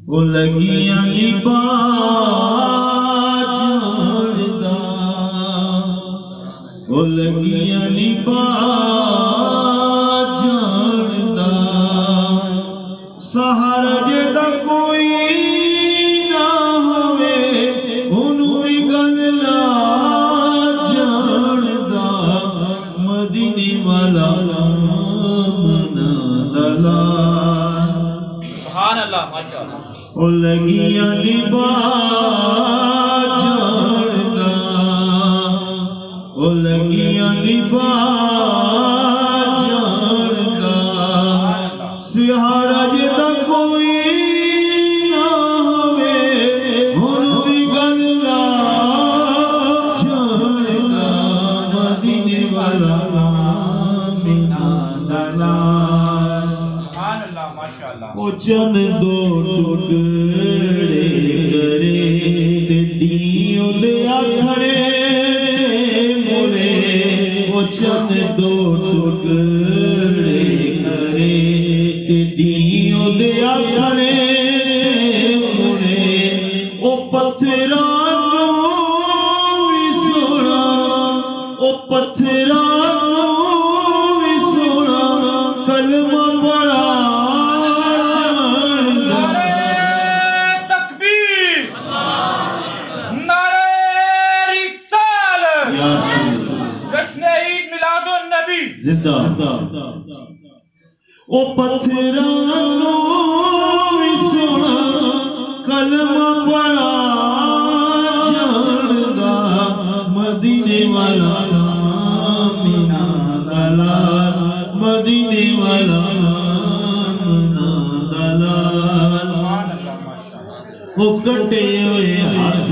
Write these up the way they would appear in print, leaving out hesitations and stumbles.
وہ لگیاں نباہ جاندا وہ لگیاں نباہ جاندا سہارا جدا کوئی نہ ہوے اونوں وی گل لا جاندا مدینے والا منا دلا سبحان اللہ ماشاءاللہ او لگیاں نباہ جاندا او لگیاں نباہ جاندا سہارا جدا کوئی نہ ہوے ہن وی گل لا جاندا مدینے والا مینا دلا سبحان اللہ ماشاءاللہ او چن دو ٹکڑے کرے تے دیوں دے آکھڑے تے مڑے او چن دو ٹکڑے کرے تے دیوں دے آکھڑے تے مڑے او پتھراں نوں وی سونا او پتھراں نوں وی سونا کلمہ پڑھا زندہ او پتھراں نوں وی سونا کلمہ پڑھا جاندا مدینے والا مینا دلا مدینے والا مینا دلا او کٹے ہوئے ہاتھ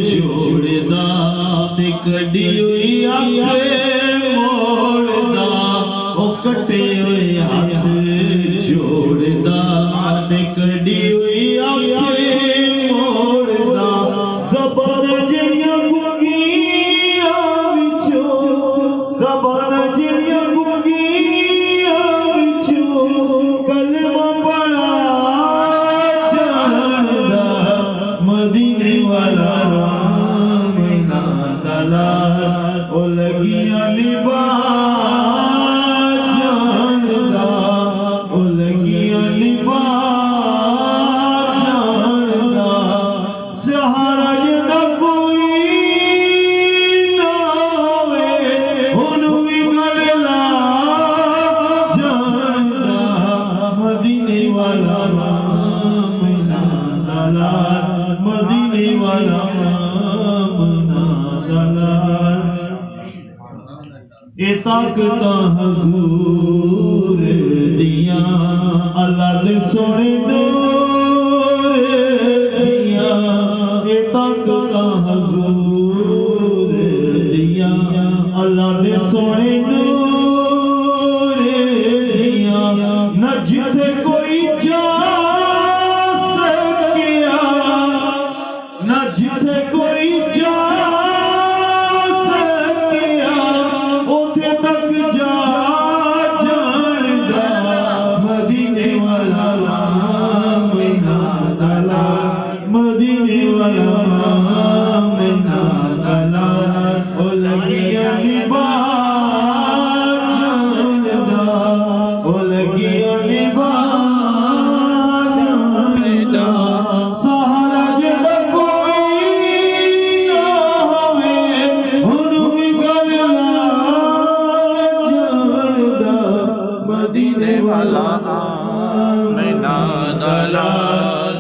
جوڑدا تے کڈی ہوئی اکھ کٹے ہوئے ہاتھ جوڑدا تے کڈی ہوئی اکھ موڑدا زبان جڑیاں گنگیاں وچوں زبان جڑیاں گنگیاں وچوں کلمہ پڑھا جاندا مدینے والا مینا دلا او لگیاں نباہ طاقتاں حضور دیاں اللہ دے سونے نور دیاں اے طاقتاں حضور دیاں اللہ دے سونے نور دیاں نہ جتھے کوئی جا سکیا نہ جتھے کوئی جا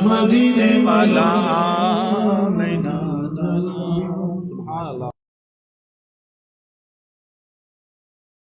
مدینے والا